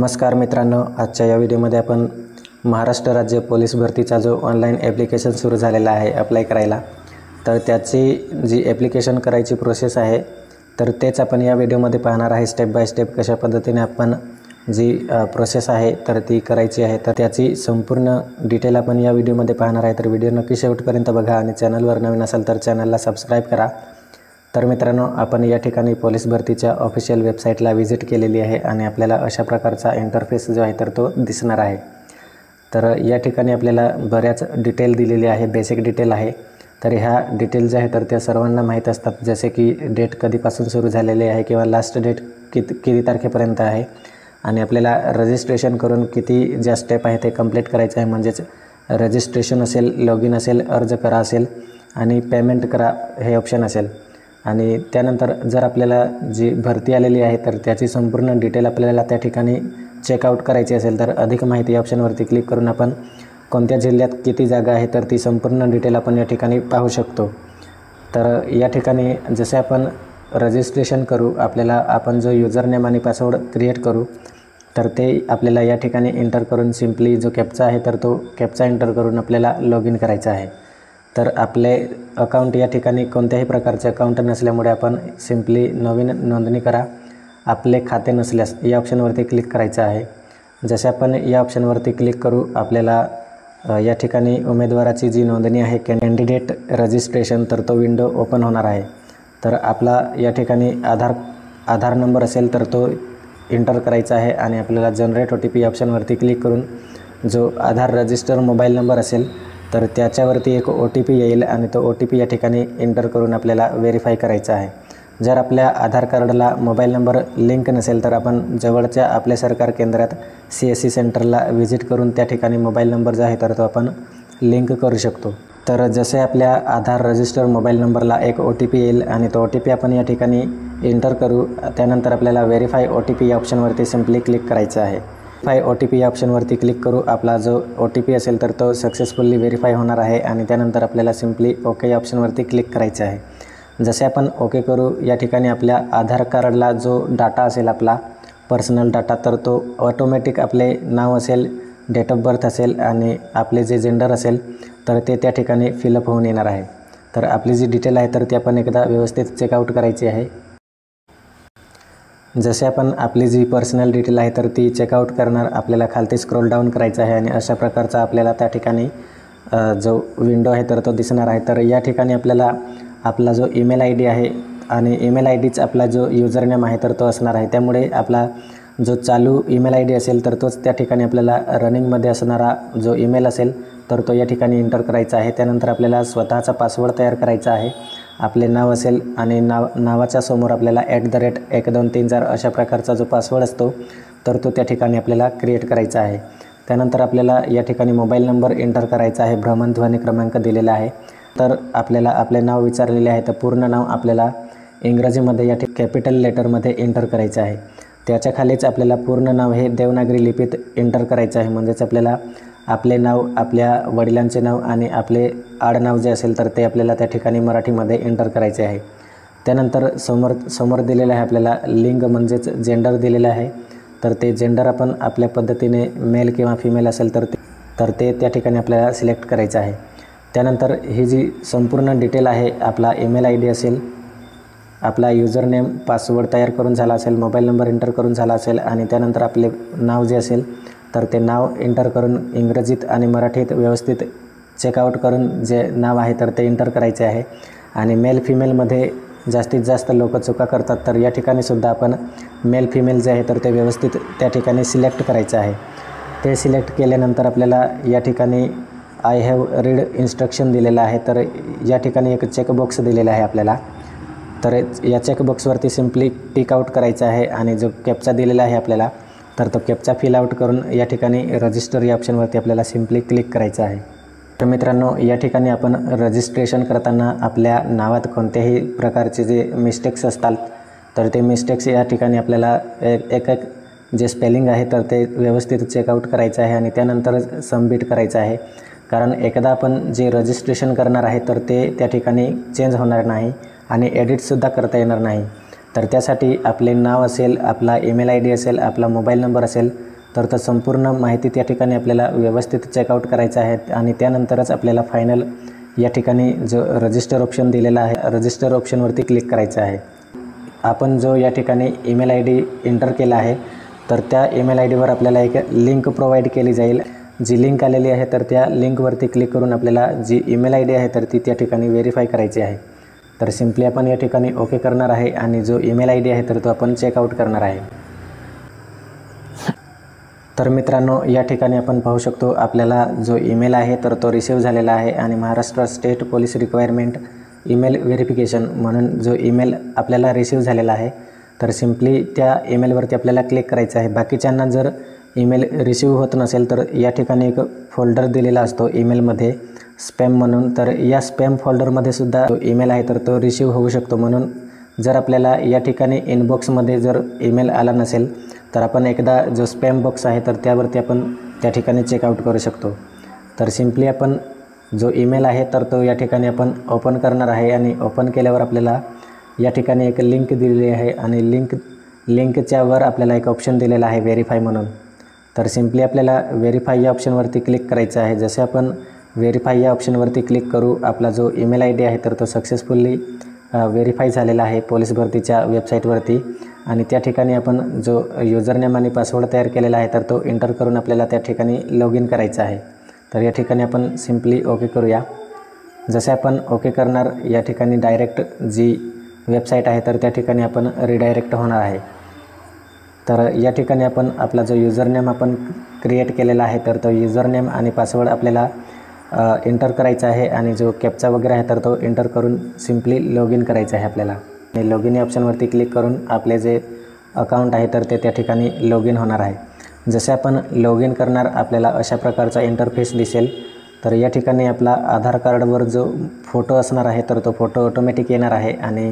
नमस्कार मित्रांनो, आजच्या या व्हिडिओमध्ये आपण महाराष्ट्र राज्य पोलीस भरतीचा जो ऑनलाईन ॲप्लिकेशन सुरू झालेला आहे अप्लाय करायला, तर त्याची जी ॲप्लिकेशन करायची प्रोसेस आहे तर तेच आपण या व्हिडिओमध्ये पाहणार आहे. स्टेप बाय स्टेप कशा पद्धतीने आपण जी प्रोसेस आहे तर ती करायची आहे, तर त्याची संपूर्ण डिटेल आपण या व्हिडिओमध्ये पाहणार आहे. तर व्हिडिओ नक्की शेवटपर्यंत बघा आणि चॅनलवर नवीन असाल तर चॅनलला सबस्क्राईब करा. तर मित्रांनो, आपण या ठिकाणी पोलीस भरतीच्या ऑफिशियल वेबसाईटला व्हिजिट केलेली आहे आणि आपल्याला अशा प्रकारचा इंटरफेस जो आहे तर तो दिसणार आहे. तर या ठिकाणी आपल्याला बऱ्याच डिटेल दिलेली आहे, बेसिक डिटेल आहे. तर ह्या डिटेल ज्या आहे तर त्या सर्वांना माहीत असतात, जसे की डेट कधीपासून सुरू झालेली आहे किंवा लास्ट डेट किती तारखेपर्यंत आहे आणि आपल्याला रजिस्ट्रेशन करून किती ज्या स्टेप आहे ते कंप्लीट करायचं आहे. म्हणजेच रजिस्ट्रेशन असेल, लॉग इन असेल, अर्ज करा असेल आणि पेमेंट करा हे ऑप्शन असेल. आणि त्यानंतर जर आपल्याला जी भरती आलेली आहे तर त्याची संपूर्ण डिटेल आपल्याला त्या ठिकाणी चेकआउट करायची असेल तर अधिक माहिती या ऑप्शनवरती क्लिक करून आपण कोणत्या जिल्ह्यात किती जागा आहे तर ती संपूर्ण डिटेल आपण या ठिकाणी पाहू शकतो. तर या ठिकाणी जसे आपण रजिस्ट्रेशन करू, आपल्याला आपण जो युजर नेम आणि पासवर्ड क्रिएट करू तर ते आपल्याला या ठिकाणी एंटर करून सिम्पली जो कॅप्चा आहे तर तो कॅप्चा एंटर करून आपल्याला लॉग इन करायचा आहे. तर आपले अकाउंट या ठिकाणी कोणत्याही प्रकारचे अकाउंट नसल्यामुळे आपण सिम्पली नवीन नोंदणी करा. आपले खाते नसल्यास या ऑप्शनवरती क्लिक करायचं आहे. जसे आपण या ऑप्शनवरती क्लिक करू, आपल्याला या ठिकाणी उमेदवाराची जी नोंदणी आहे कॅन्डिडेट रजिस्ट्रेशन तर तो विंडो ओपन होणार आहे. तर आपला या ठिकाणी आधार नंबर असेल तर तो एंटर करायचा आहे आणि आपल्याला जनरेट OTP ऑप्शनवरती क्लिक करून जो आधार रजिस्टर मोबाईल नंबर असेल तर त्याच्यावरती एक OTP येईल आणि तो OTP या ठिकाणी एंटर करून आपल्याला व्हेरीफाय करायचा आहे. जर आपल्या आधार कार्डला मोबाईल नंबर लिंक नसेल तर आपण जवळच्या आपल्या सरकार केंद्रात CSC सेंटरला व्हिजिट करून त्या ठिकाणी मोबाईल नंबर जो आहे तर तो आपण लिंक करू शकतो. तर जसे आपल्या आधार रजिस्टर मोबाईल नंबरला एक OTP येईल आणि तो OTP आपण या ठिकाणी एंटर करू. त्यानंतर आपल्याला व्हेरीफाय OTP या ऑप्शनवरती सिम्पली क्लिक करायचं आहे. OTP या ऑप्शनवरती क्लिक करू. आपला जो OTP असेल तर तो सक्सेसफुली व्हेरीफाय होणार आहे आणि त्यानंतर आपल्याला सिम्पली ओके या ऑप्शनवरती क्लिक करायचं आहे. जसे आपण ओके करू, या ठिकाणी आपल्या आधार कार्डला जो डाटा असेल आपला पर्सनल डाटा तर तो ऑटोमॅटिक आपले नाव असेल, डेट ऑफ बर्थ असेल आणि आपले जे जेंडर असेल तर ते त्या ठिकाणी फिलअप होऊन येणार आहे. तर आपली जी डिटेल आहे तर ती आपण एकदा व्यवस्थित चेकआउट करायची आहे. जसे आपण आपली जी पर्सनल डिटेल आहे तर ती चेकआउट करणार, आपल्याला खालती स्क्रोल डाऊन करायचं आहे आणि अशा प्रकारचा आपल्याला त्या ठिकाणी जो विंडो आहे तर तो दिसणार आहे. तर या ठिकाणी आपल्याला आपला जो ईमेल ID आहे आणि ईमेल IDच आपला जो युजर नेम आहे तर तो असणार आहे. त्यामुळे आपला जो चालू ईमेल ID असेल तर तोच त्या ठिकाणी आपल्याला रनिंगमध्ये असणारा जो ईमेल असेल तर तो या ठिकाणी एंटर करायचा आहे. त्यानंतर आपल्याला स्वतःचा पासवर्ड तयार करायचा आहे. आपले नाव असेल आणि नावाच्या समोर आपल्याला @1234 अशा प्रकारचा जो पासवर्ड असतो तर तो त्या ठिकाणी आपल्याला क्रिएट करायचा आहे. त्यानंतर आपल्याला या ठिकाणी मोबाईल नंबर एंटर करायचा आहे, भ्रमणध्वनी क्रमांक दिलेला आहे. तर आपल्याला आपले नाव विचारलेले आहे तर पूर्ण नाव आपल्याला इंग्रजीमध्ये या कॅपिटल लेटरमध्ये एंटर करायचं आहे. त्याच्या खालीच आपल्याला पूर्ण नाव हे देवनागरी लिपीत एंटर करायचं आहे. म्हणजेच आपल्याला आपले नाव, आपल्या वडिलांचे नाव आणि आपले आडनाव जे असेल तर ते आपल्याला त्या ठिकाणी मराठीमध्ये एंटर करायचे आहे. त्यानंतर समोर दिलेलं आहे आपल्याला लिंग म्हणजेच जेंडर दिलेलं आहे. तर ते जेंडर आपण आपल्या पद्धतीने मेल किंवा फिमेल असेल तर ते त्या ठिकाणी आपल्याला सिलेक्ट करायचं आहे. त्यानंतर ही जी संपूर्ण डिटेल आहे, आपला ईमेल ID असेल, आपला युजर नेम, पासवर्ड तयार करून झाला असेल, मोबाईल नंबर एंटर करून झाला असेल आणि त्यानंतर आपले नाव जे असेल तर ते नाव एंटर करून इंग्रजीत आणि मराठीत व्यवस्थित चेकआउट करून जे नाव आहे तर ते एंटर करायचे आहे. आणि मेल फिमेलमध्ये जास्तीत जास्त लोक चुका करतात, तर या ठिकाणी सुद्धा आपण मेल फिमेल जे आहे तर ते व्यवस्थित त्या ठिकाणी सिलेक्ट करायचं आहे. ते सिलेक्ट केल्यानंतर आपल्याला या ठिकाणी आय हॅव रीड इन्स्ट्रक्शन दिलेलं आहे. तर या ठिकाणी एक चेकबॉक्स दिलेला आहे आपल्याला. तर या चेकबॉक्सवरती सिम्पली टिक आउट करायचं आहे आणि जो कॅप्चा दिलेला आहे आपल्याला तर तो कॅप्चा फिल आउट करून या ठिकाणी रजिस्टर या ऑप्शनवरती आपल्याला सिम्पली क्लिक करायचं आहे. तर मित्रांनो, या ठिकाणी आपण रजिस्ट्रेशन करताना आपल्या नावात कोणत्याही प्रकारचे जे मिस्टेक्स असतात तर ते मिस्टेक्स या ठिकाणी आपल्याला एक जे स्पेलिंग आहे तर ते व्यवस्थित चेकआउट करायचं आहे आणि त्यानंतर सबमिट करायचं आहे. कारण एकदा आपण जे रजिस्ट्रेशन करणार आहे तर ते त्या ठिकाणी चेंज होणार नाही आणि एडिटसुद्धा करता येणार नाही. तर त्यासाठी आपले नाव असेल, आपला ईमेल ID असेल, आपला मोबाईल नंबर असेल तर संपूर्ण माहिती त्या ठिकाणी आपल्याला व्यवस्थित चेकआउट करायचं आहे आणि त्यानंतरच आपल्याला फायनल या ठिकाणी जो रजिस्टर ऑप्शन दिलेला आहे रजिस्टर ऑप्शनवरती क्लिक करायचं आहे. आपण जो या ठिकाणी ईमेल आय डी एंटर केला आहे तर त्या ईमेल आय डीवर आपल्याला एक लिंक प्रोव्हाइड केली जाईल. जी लिंक आलेली आहे तर त्या लिंकवरती क्लिक करून आपल्याला जी ईमेल आय डी आहे तर ती त्या ठिकाणी व्हेरीफाय करायची आहे. तर सिम्पली आपण या ठिकाणी ओके करणार आहे आणि जो ईमेल आय डी आहे तर तो आपण चेकआउट करणार आहे. तर मित्रांनो, या ठिकाणी आपण पाहू शकतो आपल्याला जो ईमेल आहे तर तो रिसीव झालेला आहे आणि Maharashtra state police requirement email verification म्हणून जो ईमेल आपल्याला रिसीव झालेला आहे तर सिम्पली त्या ईमेलवरती आपल्याला क्लिक करायचं आहे. बाकीच्यांना जर ईमेल रिसीव होत नसेल तर या ठिकाणी एक फोल्डर दिलेला असतो ईमेलमध्ये स्पॅम म्हणून, तर या स्पॅम फोल्डरमध्ये सुद्धा जो ईमेल आहे तर तो रिसीव होऊ शकतो. म्हणून जर आपल्याला या ठिकाणी इनबॉक्समध्ये जर ईमेल आला नसेल तर आपण एकदा जो स्पॅम बॉक्स आहे तर त्यावरती आपण त्या ठिकाणी चेकआउट करू शकतो. तर सिम्पली आपण जो ईमेल आहे तर तो या ठिकाणी आपण ओपन करणार आहे आणि ओपन केल्यावर आपल्याला या ठिकाणी एक लिंक दिलेली आहे आणि लिंकच्या वर आपल्याला एक ऑप्शन दिलेला आहे व्हेरीफाय म्हणून. तर सिम्पली आपल्याला व्हेरीफाय या ऑप्शनवरती क्लिक करायचं आहे. जसे आपण व्हेरीफाय या ऑप्शनवरती क्लिक करू आपला जो ईमेल आय डी आहे तर तो सक्सेसफुली व्हेरीफाय झालेला आहे पोलीस भरतीच्या वेबसाईटवरती आणि त्या ठिकाणी आपण जो युजरनेम आणि पासवर्ड तयार केलेला आहे तर तो एंटर करून आपल्याला त्या ठिकाणी लॉग इन करायचा आहे. तर या ठिकाणी आपण सिम्पली ओके करूया. जसे आपण ओके करणार या ठिकाणी डायरेक्ट जी वेबसाईट आहे तर त्या ठिकाणी आपण रिडायरेक्ट होणार आहे. तर या ठिकाणी आपण आपला जो युजरनेम आपण क्रिएट केलेला आहे तर तो युजरनेम आणि पासवर्ड आपल्याला एंटर करायचा आहे आणि जो कॅप्चा वगैरे आहे तर तो एंटर करून सिम्पली लॉग इन करायचा आहे आपल्याला. आणि लॉग इन या ऑप्शनवरती क्लिक करून आपले जे अकाउंट आहे तर ते त्या ठिकाणी लॉग इन होणार आहे. जसे आपण लॉग इन करणार आपल्याला अशा प्रकारचा इंटरफेस दिसेल. तर या ठिकाणी आपला आधार कार्डवर जो फोटो असणार आहे तर तो फोटो ऑटोमॅटिक येणार आहे आणि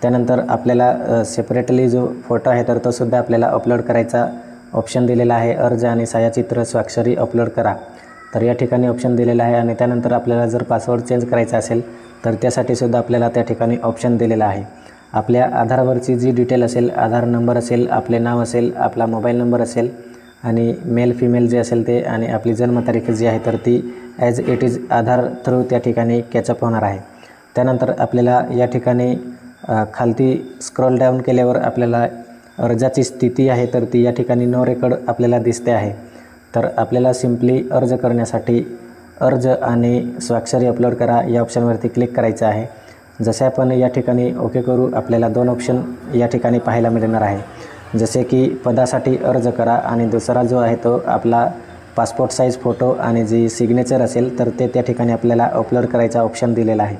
त्यानंतर आपल्याला सेपरेटली जो फोटो आहे तर तो सुद्धा आपल्याला अपलोड करायचा ऑप्शन दिलेला आहे. अर्ज आणि छायाचित्र स्वाक्षरी अपलोड करा. तर या ठिकाणी ऑप्शन दिलेला आहे आणि त्यानंतर आपल्याला जर पासवर्ड चेंज करायचा असेल तर त्यासाठी सुद्धा आपल्याला त्या ठिकाणी ऑप्शन दिलेला आहे. आपल्या आधारवरची जी डिटेल असेल, आधार नंबर असेल, आपले नाव असेल, आपला मोबाईल नंबर असेल आणि मेल फिमेल जे असेल ते आणि आपली जन्मतारीख जी आहे तर ती as it is Aadhaar through त्या ठिकाणी कॅचअप होणार आहे. त्यानंतर आपल्याला या ठिकाणी खालती स्क्रॉल डाऊन केल्यावर आपल्याला अर्जाची स्थिती आहे तर ती या ठिकाणी नो रेकॉर्ड आपल्याला दिसते आहे. तर आपल्याला सिम्पली अर्ज करण्यासाठी अर्ज आणि स्वाक्षरी अपलोड करा या ऑप्शनवरती क्लिक करायचं आहे. जसे आपण या ठिकाणी ओके करू आपल्याला दोन ऑप्शन या ठिकाणी पाहायला मिळणार आहे. जसे की पदासाठी अर्ज करा आणि दुसरा जो आहे तो आपला पासपोर्ट साईज फोटो आणि जी सिग्नेचर असेल तर ते त्या ठिकाणी आपल्याला अपलोड करायचा ऑप्शन दिलेला आहे.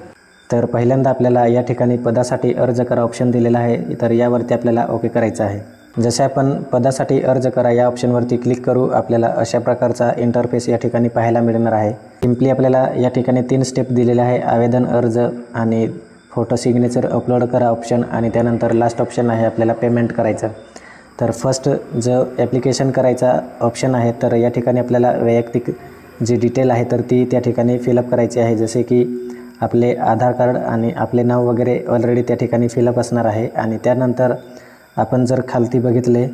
तर पहिल्यांदा आपल्याला या ठिकाणी पदासाठी अर्ज करा ऑप्शन दिलेला आहे तर यावरती आपल्याला ओके करायचं आहे. जसे आपण पदासाठी अर्ज करा या ऑप्शनवरती क्लिक करू आपल्याला अशा प्रकारचा इंटरफेस या ठिकाणी पाहायला मिळणार आहे. सिम्पली आपल्याला या ठिकाणी 3 स्टेप दिलेले आहे. आवेदन, अर्ज आणि फोटो सिग्नेचर अपलोड करा ऑप्शन आणि त्यानंतर लास्ट ऑप्शन आहे आपल्याला पेमेंट करायचं. तर फर्स्ट जो ॲप्लिकेशन करायचा ऑप्शन आहे तर या ठिकाणी आपल्याला वैयक्तिक जी डिटेल आहे तर ती त्या ठिकाणी फिलअप करायची आहे. जसे की आपले आधार कार्ड आणि आपले नाव वगैरे ऑलरेडी त्या ठिकाणी फिलअप असणार आहे. आणि त्यानंतर आपण जर खालती बघितले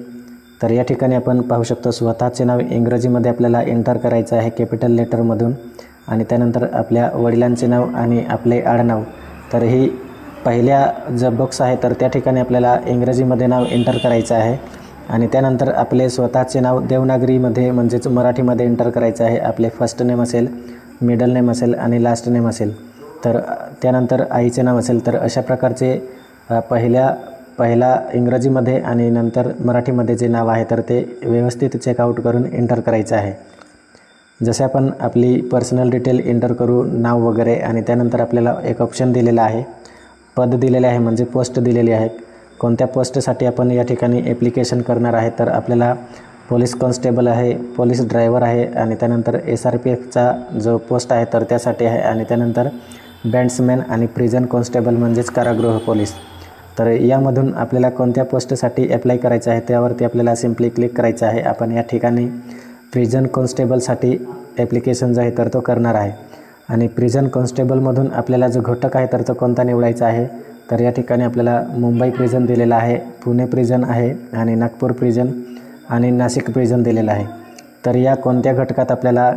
तर या ठिकाणी आपण पाहू शकतो स्वतःचे नाव इंग्रजीमध्ये आपल्याला एंटर करायचं आहे कॅपिटल लेटरमधून आणि त्यानंतर आपल्या वडिलांचे नाव आणि आपले आडनाव. तर ही पहिल्या जो बॉक्स आहे तर त्या ठिकाणी आपल्याला इंग्रजीमध्ये नाव एंटर करायचं आहे आणि त्यानंतर आपले स्वतःचे नाव देवनागरीमध्ये म्हणजेच मराठीमध्ये एंटर करायचं आहे. आपले फर्स्ट नेम असेल, मिडल नेम असेल आणि लास्ट नेम असेल. तर त्यानंतर आईचे नाव असेल तर अशा प्रकारचे पहिला इंग्रजीमध्ये आणि नंतर मराठीमध्ये जे नाव आहे तर ते व्यवस्थित चेकआउट करून एंटर करायचं आहे. जसे आपण आपली पर्सनल डिटेल एंटर करू नाव वगैरे आणि त्यानंतर आपल्याला एक ऑप्शन दिलेला आहे, पद दिलेले आहे म्हणजे पोस्ट दिलेली आहे. कोणत्या पोस्टसाठी आपण या ठिकाणी ॲप्लिकेशन करणार आहे तर आपल्याला पोलीस कॉन्स्टेबल आहे, पोलीस ड्रायव्हर आहे आणि त्यानंतर SRPFचा जो पोस्ट आहे तर त्यासाठी आहे आणि त्यानंतर बँड्समॅन आणि प्रिझन कॉन्स्टेबल म्हणजेच कारागृह पोलीस. तर यामधून आपल्याला कोणत्या पोस्टसाठी अप्लाय करायचं आहे त्यावरती आपल्याला सिम्पली क्लिक करायचं आहे. आपण या ठिकाणी प्रिझन कॉन्स्टेबलसाठी ॲप्लिकेशन जो आहे तर तो करणार आहे आणि प्रिझन कॉन्स्टेबलमधून आपल्याला जो घटक आहे तर तो कोणता निवडायचा आहे तर या ठिकाणी आपल्याला मुंबई प्रिझन दिलेला आहे, पुणे प्रिझन आहे आणि नागपूर प्रिझन आणि नाशिक प्रिझन दिलेलं आहे. तर या कोणत्या घटकात आपल्याला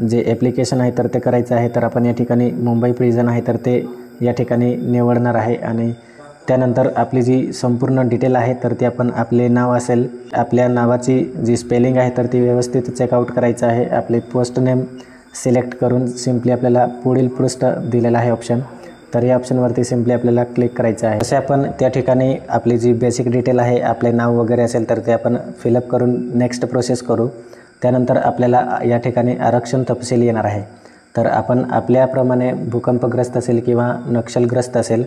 जे ॲप्लिकेशन आहे तर ते करायचं आहे, तर आपण या ठिकाणी मुंबई प्रिझन आहे तर ते या ठिकाणी निवडणार आहे. आणि त्यानंतर आपली जी संपूर्ण डिटेल आहे तर ती आपण आपले नाव असेल, आपल्या नावाची जी स्पेलिंग आहे तर ती व्यवस्थित चेकआउट करायचं आहे. आपले पोस्ट नेम सिलेक्ट करून सिम्पली आपल्याला पुढील पृष्ठ दिलेला आहे ऑप्शन, तर या ऑप्शनवरती सिम्पली आपल्याला क्लिक करायचं आहे. जसे आपण त्या ठिकाणी आपली जी बेसिक डिटेल आहे, आपले नाव वगैरे असेल तर ते आपण फिलअप करून नेक्स्ट प्रोसेस करू. त्यानंतर आपल्याला या ठिकाणी आरक्षण तपशील येणार आहे. तर आपण आपल्याप्रमाणे भूकंपग्रस्त असेल किंवा नक्षलग्रस्त असेल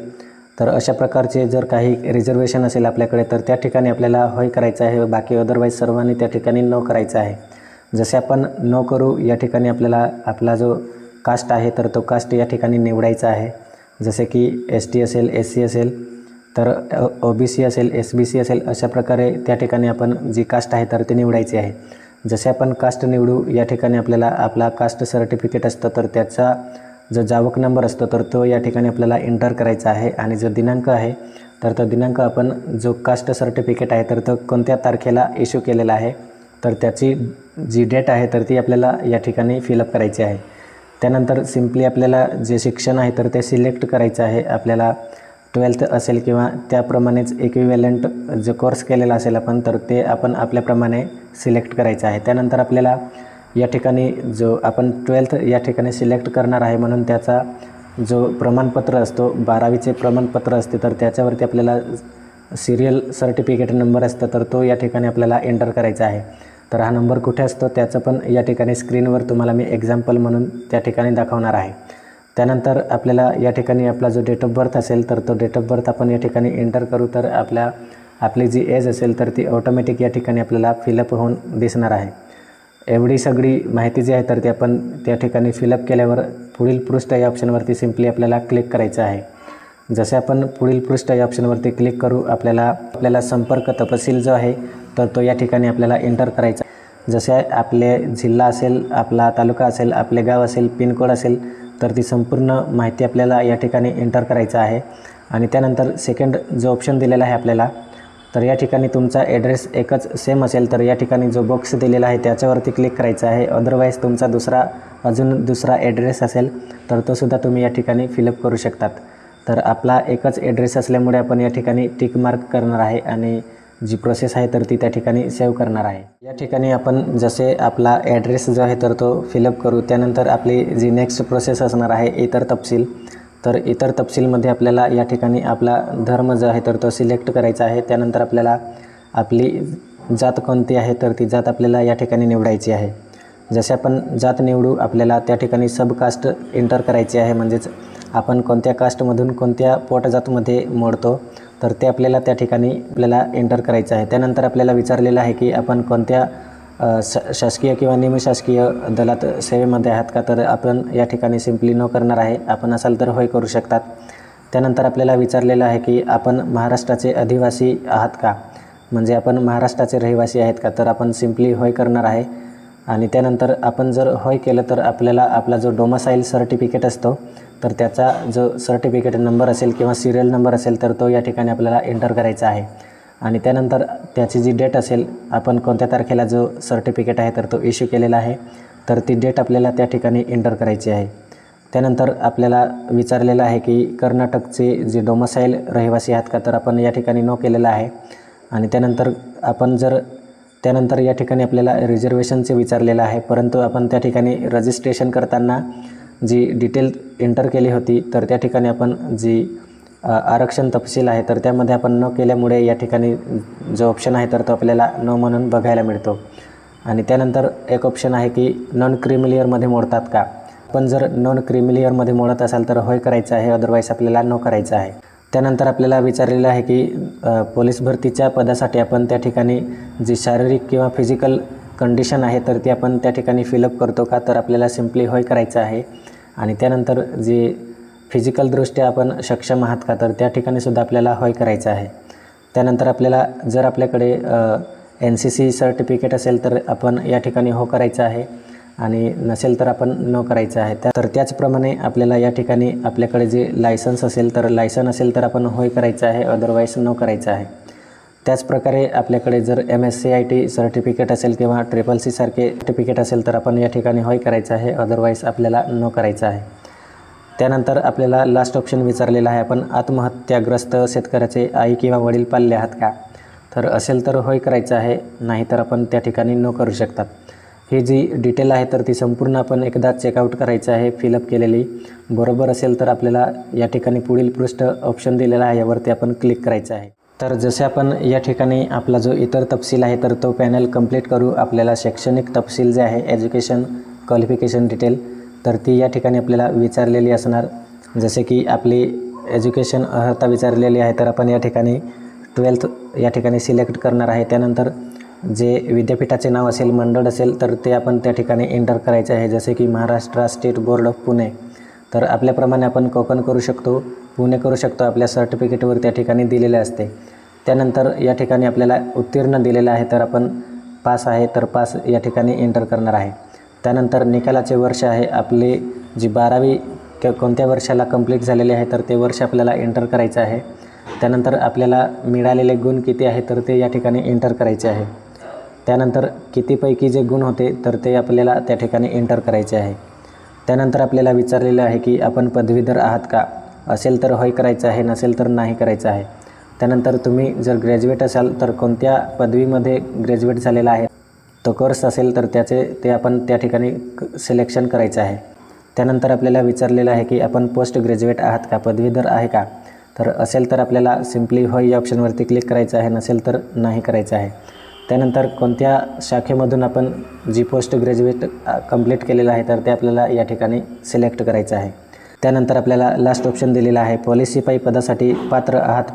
तर अशा प्रकारचे जर काही रिझर्वेशन असेल आपल्याकडे तर त्या ठिकाणी आपल्याला होय करायचं आहे. बाकी अदरवाईज सर्वांनी त्या ठिकाणी नो करायचं आहे. जसे आपण नो करू या ठिकाणी आपल्याला आपला जो कास्ट आहे तर तो कास्ट या ठिकाणी निवडायचा आहे. जसे की ST असेल, SC असेल तर OBC असेल, SBC असेल, अशा प्रकारे त्या ठिकाणी आपण जी कास्ट आहे तर ती निवडायची आहे. जसे आपण कास्ट निवडू या ठिकाणी आपल्याला आपला कास्ट सर्टिफिकेट असतं तर त्याचा जो जावक नंबर असतो तर तो या ठिकाणी आपल्याला एंटर करायचा आहे. आणि जो दिनांक आहे तर तो दिनांक आपण जो कास्ट सर्टिफिकेट आहे तर तो कोणत्या तारखेला इश्यू केलेला आहे तर त्याची जी डेट आहे तर ती आपल्याला या ठिकाणी फिलअप करायची आहे. त्यानंतर सिम्पली आपल्याला जे शिक्षण आहे तर ते सिलेक्ट करायचं आहे. आपल्याला 12th असेल किंवा त्याप्रमाणेच इक्विव्हॅलंट जो कोर्स केलेला असेल आपण तर ते आपण आपल्याप्रमाणे सिलेक्ट करायचं आहे. त्यानंतर आपल्याला या ठिकाणी जो आपण 12th या ठिकाणी सिलेक्ट करणार आहे म्हणून त्याचा जो प्रमाणपत्र असतो 12वीचे प्रमाणपत्र असते तर त्याच्यावरती आपल्याला सिरियल सर्टिफिकेट नंबर असतं तर तो या ठिकाणी आपल्याला एंटर करायचा आहे. तर हा नंबर कुठे असतो त्याचं पण या ठिकाणी स्क्रीनवर तुम्हाला मी एक्झाम्पल म्हणून त्या ठिकाणी दाखवणार आहे. त्यानंतर आपल्याला या ठिकाणी आपला जो डेट ऑफ बर्थ असेल तर तो डेट ऑफ बर्थ आपण या ठिकाणी एंटर करू. तर आपली जी एज असेल तर ती ऑटोमॅटिक या ठिकाणी आपल्याला फिलअप होऊन दिसणार आहे. एवढी सगळी माहिती जी आहे तर ती आपण त्या ठिकाणी फिलअप केल्यावर पुढील पृष्ठ या ऑप्शनवरती सिम्पली आपल्याला क्लिक करायचं आहे. जसे आपण पुढील पृष्ठ या ऑप्शनवरती क्लिक करू आपल्याला संपर्क तपशील जो आहे तर तो या ठिकाणी आपल्याला एंटर करायचा. जसे आपले जिल्हा असेल, आपला तालुका असेल, आपले गाव असेल, पिनकोड असेल तर ती संपूर्ण माहिती आपल्याला या ठिकाणी एंटर करायचं आहे. आणि त्यानंतर सेकंड जो ऑप्शन दिलेला आहे आपल्याला तर या ठिकाणी तुमचा ॲड्रेस एकच सेम असेल तर या ठिकाणी जो बॉक्स दिलेला आहे त्याच्यावरती क्लिक करायचा आहे. अदरवाईज तुमचा अजून दुसरा ॲड्रेस असेल तर तो सुद्धा तुम्ही या ठिकाणी फिलअप करू शकतात. तर आपला एकच ॲड्रेस असल्यामुळे आपण या ठिकाणी टिक मार्क करणार आहे आणि जी प्रोसेस आहे तर ती त्या ठिकाणी सेव्ह करणार आहे. या ठिकाणी आपण जसे आपला ॲड्रेस जो आहे तर तो फिलअप करू. त्यानंतर आपली जी नेक्स्ट प्रोसेस असणार आहे इतर तपशील, तर इतर तपशीलमध्ये आपल्याला या ठिकाणी आपला धर्म जो आहे तर तो सिलेक्ट करायचा आहे. त्यानंतर आपल्याला आपली जात कोणती आहे तर ती जात आपल्याला या ठिकाणी निवडायची आहे. जसे आपण जात निवडू आपल्याला त्या ठिकाणी सबकास्ट एंटर करायची आहे. म्हणजेच आपण कोणत्या कास्टमधून कोणत्या पोटजातमध्ये मोडतो तर ते आपल्याला त्या ठिकाणी आपल्याला एंटर करायचं आहे. त्यानंतर आपल्याला विचारलेलं आहे की आपण कोणत्या शासकीय किंवा निमशासकीय दलात सेवेमध्ये आहात का, तर आपण या ठिकाणी सिम्पली नो करणार आहे. आपण असाल तर होय करू शकतात. त्यानंतर आपल्याला विचारलेलं आहे की आपण महाराष्ट्राचे अधिवासी आहात का, म्हणजे आपण महाराष्ट्राचे रहिवासी आहेत का, तर आपण सिम्पली होय करणार आहे. आणि त्यानंतर आपण जर होय केलं तर आपल्याला आपला जो डोमासाईल सर्टिफिकेट असतो तर त्याचा जो सर्टिफिकेट नंबर असेल किंवा सिरियल नंबर असेल तर तो या ठिकाणी आपल्याला एंटर करायचा आहे. आणि त्यानंतर त्याची जी डेट असेल, आपण कोणत्या तारखेला जो सर्टिफिकेट आहे तर तो इश्यू केलेला आहे तर ती डेट आपल्याला त्या ठिकाणी एंटर करायची आहे. त्यानंतर आपल्याला विचारलेलं आहे की कर्नाटकचे जे डोमासाईल रहिवासी आहात का, तर आपण या ठिकाणी नो केलेलं आहे. आणि त्यानंतर या ठिकाणी आपल्याला रिझर्वेशनचे विचारलेलं आहे, परंतु आपण त्या ठिकाणी रजिस्ट्रेशन करताना जी डिटेल एंटर केली होती तर त्या ठिकाणी आपण जी आरक्षण तपशील आहे तर त्यामध्ये आपण न केल्यामुळे या ठिकाणी जो ऑप्शन आहे तर तो आपल्याला नो म्हणून बघायला मिळतो. आणि त्यानंतर एक ऑप्शन आहे की नॉन क्रिमिलियरमध्ये मोडतात का. पण जर नॉन क्रिमिलियरमध्ये मोडत असाल तर होय करायचं आहे, अदरवाईज आपल्याला नो करायचं आहे. त्यानंतर आपल्याला विचारलेलं आहे की पोलीस भरतीच्या पदासाठी आपण त्या ठिकाणी जी शारीरिक किंवा फिजिकल कंडिशन आहे तर ती आपण त्या ठिकाणी फिलअप करतो का, तर आपल्याला सिम्पली होय करायचं आहे. आणि त्यानंतर जी फिजिकलदृष्ट्या आपण सक्षम आहात का, तर त्या ठिकाणीसुद्धा आपल्याला होय करायचं आहे. त्यानंतर आपल्याला जर आपल्याकडे NCC सर्टिफिकेट असेल तर आपण या ठिकाणी हो करायचं आहे आणि नसेल तर आपण नो करायचं आहे. तर त्याचप्रमाणे आपल्याला या ठिकाणी आपल्याकडे जे लायसन्स असेल तर आपण होय करायचं आहे, अदरवाईज नो करायचं आहे. त्याचप्रकारे आपल्याकडे जर MSc-IT सर्टिफिकेट असेल किंवा CCC सारखे सर्टिफिकेट असेल तर आपण या ठिकाणी होय करायचं आहे, अदरवाईज आपल्याला नो करायचं आहे. त्यानंतर आपल्याला लास्ट ऑप्शन विचारलेला आहे, आपण आत्महत्याग्रस्त शेतकऱ्याचे आई किंवा वडील पाल्ले आहात का? तर असेल तर होय करायचं आहे, नाही तर आपण त्या ठिकाणी नो करू शकतात. ही जी डिटेल आहे तर ती संपूर्ण आपण एकदा चेकआउट करायचं आहे फिलअप केलेली. बरोबर असेल तर आपल्याला या ठिकाणी पुढील पृष्ठ ऑप्शन दिलेला आहे, यावरती आपण क्लिक करायचं आहे. तर जसे आपण या ठिकाणी आपला जो इतर तपशील आहे तर तो पॅनल कंप्लीट करू. आपल्याला शैक्षणिक तपशील जे आहे एज्युकेशन क्वालिफिकेशन डिटेल तर ती या ठिकाणी आपल्याला विचारलेली असणार. जसे की आपली एज्युकेशन अर्हता विचारलेली आहे तर आपण या ठिकाणी 12th या ठिकाणी सिलेक्ट करणार आहे. त्यानंतर जे विद्यापीठाचे नाव असेल मंडळ असेल तर ते आपण त्या ठिकाणी एंटर करायचे आहे. जसे की Maharashtra state board of Pune तर आपल्याप्रमाणे आपण कोकण करू शकतो, पुणे करू शकतो, आपल्या सर्टिफिकेटवर त्या ठिकाणी दिलेले असते. त्यानंतर या ठिकाणी आपल्याला उत्तीर्ण दिलेलं आहे तर आपण पास आहे तर पास या ठिकाणी एंटर करणार आहे. त्यानंतर निकालाचे वर्ष आहे आपले जी 12वी कोणत्या वर्षाला कंप्लीट झालेले आहे तर ते वर्ष आपल्याला एंटर करायचं आहे. त्यानंतर आपल्याला मिळालेले गुण किती आहे तर ते या ठिकाणी एंटर करायचे आहे. त्यानंतर कितीपैकी जे गुण होते तर ते आपल्याला त्या ठिकाणी एंटर करायचे आहे. त्यानंतर आपल्याला विचारलेलं आहे की आपण पदवीधर आहात का? असेल तर होय करायचं आहे, नसेल तर नाही करायचं आहे. त्यानंतर तुम्ही जर ग्रॅज्युएट असाल तर कोणत्या पदवीमध्ये ग्रॅज्युएट झालेला आहे तो कोर्स असेल तर ते आपण त्या ठिकाणी सिलेक्शन करायचं आहे. त्यानंतर आपल्याला विचारलेलं आहे की आपण पोस्ट ग्रॅज्युएट आहात का, पदवीधर आहे का? तर असेल तर आपल्याला सिम्पली होय या ऑप्शनवरती क्लिक करायचं आहे, नसेल तर नाही करायचं आहे. त्यानंतर कोणत्या शाखेमधून आपण जी पोस्ट ग्रॅज्युएट कंप्लीट केलेलं आहे तर ते आपल्याला या ठिकाणी सिलेक्ट करायचं आहे. त्यानंतर आपल्याला लास्ट ऑप्शन दिलेला आहे पोलीस शिपाई पदासाठी पात्र आहात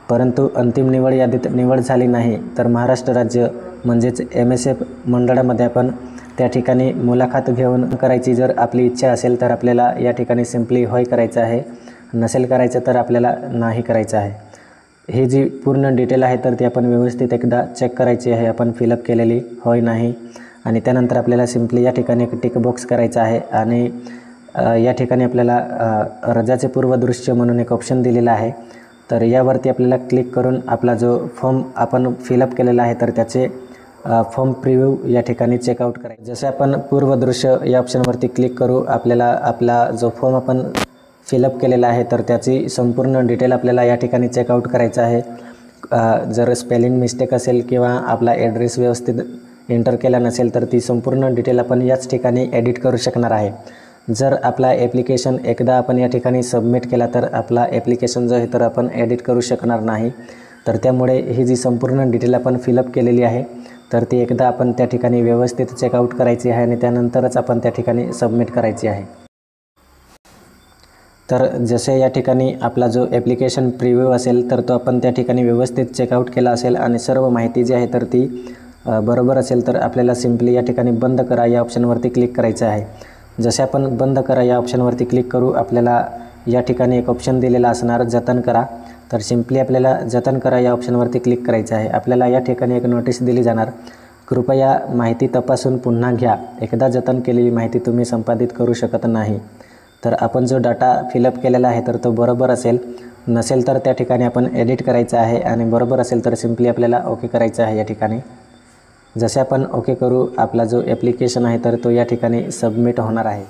परंतु अंतिम निवड यादीत निवड झाली नाही तर महाराष्ट्र राज्य म्हणजेच MSF मंडळामध्ये आपण त्या ठिकाणी मुलाखत घेऊन करायची जर आपली इच्छा असेल तर आपल्याला या ठिकाणी सिम्पली होय करायचं आहे, नसेल करायचं तर आपल्याला नाही करायचं आहे. ही जी पूर्ण डिटेल आहे तर ती आपण व्यवस्थित एकदा चेक करायची आहे, आपण फिलअप केलेली होय नाही. आणि त्यानंतर आपल्याला सिम्पली या ठिकाणी एक टिक बॉक्स करायचा आहे. आणि या ठिकाणी आपल्याला अर्जाचे पूर्वदृश्य म्हणून एक ऑप्शन दिलेला आहे तर यावरती आपल्याला क्लिक करून आपला जो फॉर्म आपण फिलअप केलेला आहे तर त्याचे फॉर्म प्रिव्ह्यू या ठिकाणी चेकआउट करायचे. जसे आपण पूर्वदृश्य या ऑप्शनवरती क्लिक करू, आपल्याला आपला जो फॉर्म आपण फिलअप केलेला आहे तर त्याची संपूर्ण डिटेल आपल्याला या ठिकाणी चेकआउट करायचं आहे. जर स्पेलिंग मिस्टेक असेल किंवा आपला ॲड्रेस व्यवस्थित एंटर केला नसेल तर ती संपूर्ण डिटेल आपण याच ठिकाणी एडिट करू शकणार आहे. जर आपला ॲप्लिकेशन एकदा आपण या ठिकाणी सबमिट केला तर आपला ॲप्लिकेशन जो आहे तर आपण एडिट करू शकणार नाही. तर त्यामुळे ही जी संपूर्ण डिटेल आपण फिलअप केलेली आहे तर ती एकदा आपण त्या ठिकाणी व्यवस्थित चेकआउट करायची आहे आणि त्यानंतरच आपण त्या ठिकाणी सबमिट करायची आहे. तर जसे या ठिकाणी आपला जो ॲप्लिकेशन प्रिव्ह्यू असेल तर तो आपण त्या ठिकाणी व्यवस्थित चेकआउट केला असेल आणि सर्व माहिती जी आहे तर ती बरोबर असेल तर आपल्याला सिम्पली या ठिकाणी बंद करा या ऑप्शनवरती क्लिक करायचं आहे. जसे आपण बंद करा या ऑप्शनवरती क्लिक करू, आपल्याला या ठिकाणी एक ऑप्शन दिलेला असणार जतन करा. तर सिम्पली आपल्याला जतन करा या ऑप्शनवरती क्लिक करायचं आहे. आपल्याला या ठिकाणी एक नोटीस दिली जाणार, कृपया माहिती तपासून पुन्हा घ्या, एकदा जतन केलेली माहिती तुम्ही संपादित करू शकत नाही. तर आपण जो डाटा फिलअप केलेला आहे तर तो बरोबर असेल, नसेल तर त्या ठिकाणी आपण एडिट करायचं आहे आणि बरोबर असेल तर सिम्पली आपल्याला ओके करायचं आहे. या ठिकाणी जसे आपण ओके करू, आपला जो ॲप्लिकेशन आहे तर तो या ठिकाणी सबमिट होणार आहे.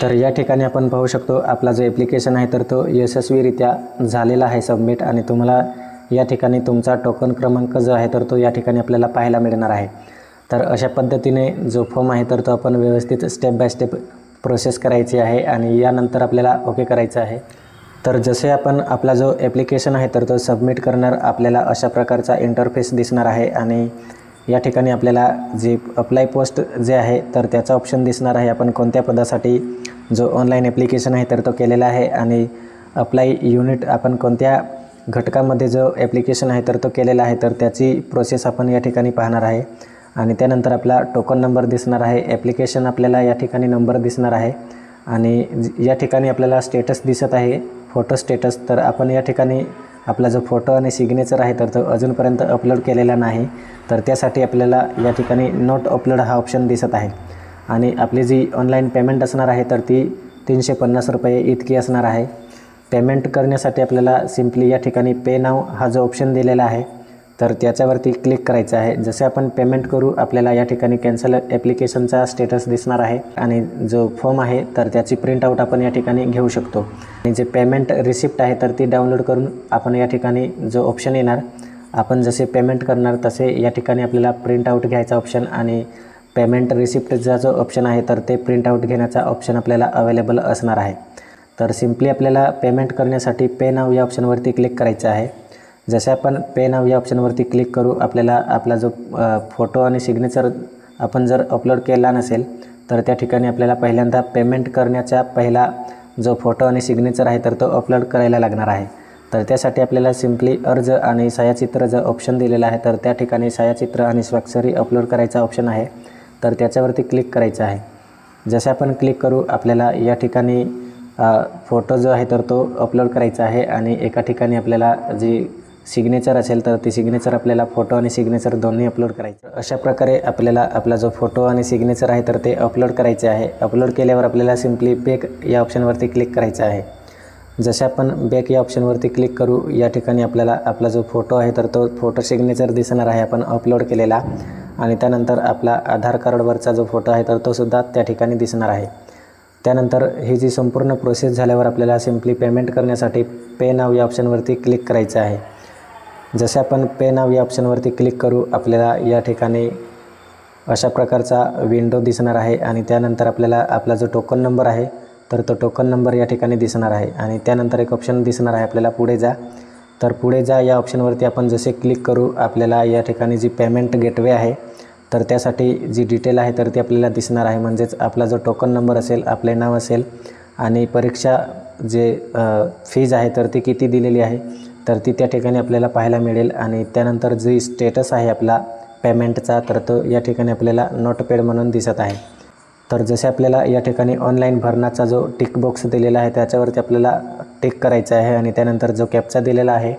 तर या ठिकाणी आपण पाहू शकतो आपला जो ॲप्लिकेशन आहे तर तो यशस्वीरित्या झालेला आहे सबमिट. आणि तुम्हाला या ठिकाणी तुमचा टोकन क्रमांक जो आहे तर तो या ठिकाणी आपल्याला पाहायला मिळणार आहे. तर अशा पद्धतीने जो फॉर्म आहे तर तो आपण व्यवस्थित स्टेप बाय स्टेप प्रोसेस करायची आहे आणि यानंतर आपल्याला ओके करायचं आहे. तर जसे आपण आपला जो ॲप्लिकेशन आहे तर तो सबमिट करणार, आपल्याला अशा प्रकारचा इंटरफेस दिसणार आहे. आणि या ठिकाणी आपल्याला जे अप्लाय पोस्ट जे आहे तर त्याचा ऑप्शन दिसणार आहे. आपण कोणत्या पदासाठी जो ऑनलाईन ॲप्लिकेशन आहे तर तो केलेला आहे आणि अप्लाय युनिट आपण कोणत्या घटकामध्ये जो ॲप्लिकेशन आहे तर तो केलेला आहे तर त्याची प्रोसेस आपण या ठिकाणी पाहणार आहे. आणि त्यानंतर आपला टोकन नंबर दिसणार आहे, ॲप्लिकेशन आपल्याला या ठिकाणी नंबर दिसणार आहे आणि या ठिकाणी आपल्याला स्टेटस दिसत आहे, फोटो स्टेटस. तर आपण या ठिकाणी आपला जो फोटो आणि सिग्नेचर आहे तर तो अजूनपर्यंत अपलोड केलेला नाही, तर त्यासाठी आपल्याला या ठिकाणी नोट अपलोड हा ऑप्शन दिसत आहे. आणि आपली जी ऑनलाईन पेमेंट असणार आहे तर ती 350 रुपये इतकी असणार आहे. पेमेंट करण्यासाठी आपल्याला सिम्पली या ठिकाणी पे नाव हा जो ऑप्शन दिलेला आहे तर त्याच्यावरती क्लिक करायचं आहे. जसे आपण पेमेंट करू आपल्याला या ठिकाणी कॅन्सल ॲप्लिकेशनचा स्टेटस दिसणार आहे आणि जो फॉर्म आहे तर त्याची प्रिंटआउट आपण या ठिकाणी घेऊ शकतो. आणि जे पेमेंट रिसिप्ट आहे तर ती डाउनलोड करून आपण या ठिकाणी जो ऑप्शन येणार आपण जसे पेमेंट करणार तसे या ठिकाणी आपल्याला प्रिंटआउट घ्यायचा ऑप्शन आणि पेमेंट रिसिप्टचा जो ऑप्शन आहे तर ते प्रिंटआउट घेण्याचा ऑप्शन आपल्याला अवेलेबल असणार आहे. तर सिम्पली आपल्याला पेमेंट करण्यासाठी पे नाव या ऑप्शनवरती क्लिक करायचं आहे. जसे आपण पे नाव या ऑप्शनवरती क्लिक करू आपल्याला आपला जो फोटो आणि सिग्नेचर आपण जर अपलोड केला नसेल तर त्या ठिकाणी आपल्याला पहिल्यांदा पेमेंट करण्याचा पहिला जो फोटो आणि सिग्नेचर आहे तर तो अपलोड करायला लागणार आहे. तर त्यासाठी आपल्याला सिम्पली अर्ज आणि छायाचित्र जो ऑप्शन दिलेला आहे तर त्या ठिकाणी छायाचित्र आणि स्वाक्षरी अपलोड करायचा ऑप्शन आहे तर त्याच्यावरती क्लिक करायचं आहे. जसे आपण क्लिक करू आपल्याला या ठिकाणी फोटो जो आहे तर तो अपलोड करायचा आहे आणि एका ठिकाणी आपल्याला जी सिग्नेचर असेल तर ती सिग्नेचर आपल्याला फोटो आणि सिग्नेचर दोन्ही अपलोड करायचं. अशा प्रकारे आपल्याला आपला जो फोटो आणि सिग्नेचर आहे तर ते अपलोड करायचे आहे. अपलोड केल्यावर आपल्याला सिम्पली बॅक या ऑप्शनवरती क्लिक करायचं आहे. जसे आपण बॅक या ऑप्शनवरती क्लिक करू या ठिकाणी आपल्याला आपला जो फोटो आहे तर तो फोटो सिग्नेचर दिसणार आहे आपण अपलोड केलेला आणि त्यानंतर आपला आधार कार्डवरचा जो फोटो आहे तर तो सुद्धा त्या ठिकाणी दिसणार आहे. त्यानंतर ही जी संपूर्ण प्रोसेस झाल्यावर आपल्याला सिम्पली पेमेंट करण्यासाठी पे नाव या ऑप्शनवरती क्लिक करायचं आहे. जसे आपण पे नाव या ऑप्शनवरती क्लिक करू आपल्याला या ठिकाणी अशा प्रकारचा विंडो दिसणार आहे आणि त्यानंतर आपल्याला आपला जो टोकन नंबर आहे तर तो टोकन नंबर या ठिकाणी दिसणार आहे आणि त्यानंतर एक ऑप्शन दिसणार आहे आपल्याला पुढे जा. तर पुढे जा या ऑप्शनवरती आपण जसे क्लिक करू आपल्याला या ठिकाणी जी पेमेंट गेटवे आहे तर त्यासाठी जी डिटेल आहे तर ती आपल्याला दिसणार आहे. म्हणजेच आपला जो टोकन नंबर असेल आपले नाव असेल आणि परीक्षा जे फीज आहे तर ती किती दिलेली आहे तर ती त्या ठिकाणी आपल्याला पाहायला मिळेल आणि त्यानंतर जी स्टेटस आहे आपला पेमेंटचा तर तो या ठिकाणी आपल्याला नॉट पेड म्हणून दिसत आहे. तर जसे आपल्याला या ठिकाणी ऑनलाईन भरण्याचा जो टिक बॉक्स दिलेला आहे त्याच्यावरती आपल्याला टिक करायचा आहे आणि त्यानंतर जो कॅप्चा दिलेला आहे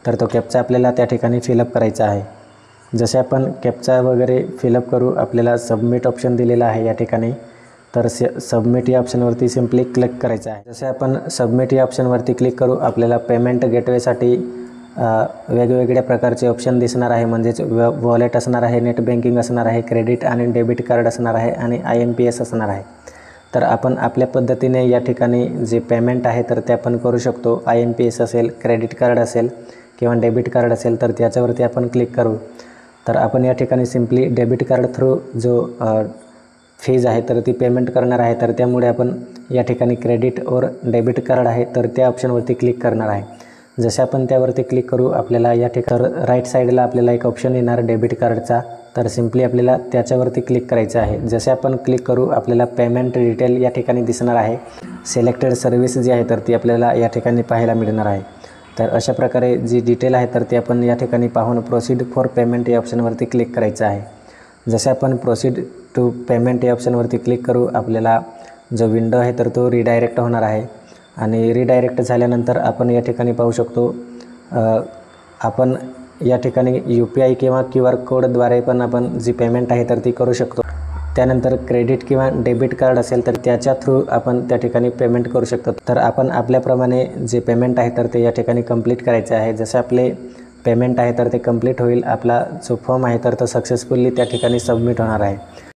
तर तो कॅप्चा आपल्याला त्या ठिकाणी फिलअप करायचा आहे. जसे आपण कॅप्चा वगैरे फिलअप करू आपल्याला सबमिट ऑप्शन दिलेला आहे या ठिकाणी तर सबमिट या ऑप्शनवरती सिम्पली क्लिक करायचं आहे. जसे आपण सबमिट या ऑप्शनवरती क्लिक करू आपल्याला पेमेंट गेटवेसाठी वेगवेगळ्या प्रकारचे ऑप्शन दिसणार आहे. म्हणजेच वॉलेट असणार आहे, नेट बँकिंग असणार आहे, क्रेडिट आणि डेबिट कार्ड असणार आहे आणि IMPS असणार आहे. तर आपण आपल्या पद्धतीने या ठिकाणी जे पेमेंट आहे तर ते आपण करू शकतो. IMPS असेल, क्रेडिट कार्ड असेल किंवा डेबिट कार्ड असेल तर त्याच्यावरती आपण क्लिक करू. तर आपण या ठिकाणी सिम्पली डेबिट कार्ड थ्रू जो फीज आहे तर ती पेमेंट करणार आहे तर त्यामुळे आपण या ठिकाणी क्रेडिट और डेबिट कार्ड आहे तर त्या ऑप्शनवरती क्लिक करणार आहे. जसे आपण त्यावरती क्लिक करू आपल्याला या ठिकाणी राईट साईडला आपल्याला एक ऑप्शन येणार डेबिट कार्डचा तर सिम्पली आपल्याला त्याच्यावरती क्लिक करायचं आहे. जसे आपण क्लिक करू आपल्याला पेमेंट डिटेल या ठिकाणी दिसणार आहे. सिलेक्टेड सर्व्हिस जी आहे तर ती आपल्याला या ठिकाणी पाहायला मिळणार आहे. तर अशा प्रकारे जी डिटेल आहे तर ती आपण या ठिकाणी पाहून प्रोसीड फॉर पेमेंट या ऑप्शनवरती क्लिक करायचं आहे. जसे आपण प्रोसीड टू पेमेंट या ऑप्शनवरती क्लिक करू आपल्याला जो विंडो आहे तर तो रिडायरेक्ट होणार आहे आणि रिडायरेक्ट झाल्यानंतर आपण या ठिकाणी पाहू शकतो आपण या ठिकाणी UPI किंवा QR कोडद्वारे पण आपण जी पेमेंट आहे तर ती करू शकतो. त्यानंतर क्रेडिट किंवा डेबिट कार्ड असेल तर त्याच्या थ्रू आपण त्या ठिकाणी पेमेंट करू शकतो. तर आपण आपल्याप्रमाणे जे पेमेंट आहे तर ते या ठिकाणी कंप्लीट करायचे आहे. जसे आपले पेमेंट आहे तर ते कंप्लीट होईल आपला जो फॉर्म आहे तर तो सक्सेसफुली त्या ठिकाणी सबमिट होणार आहे.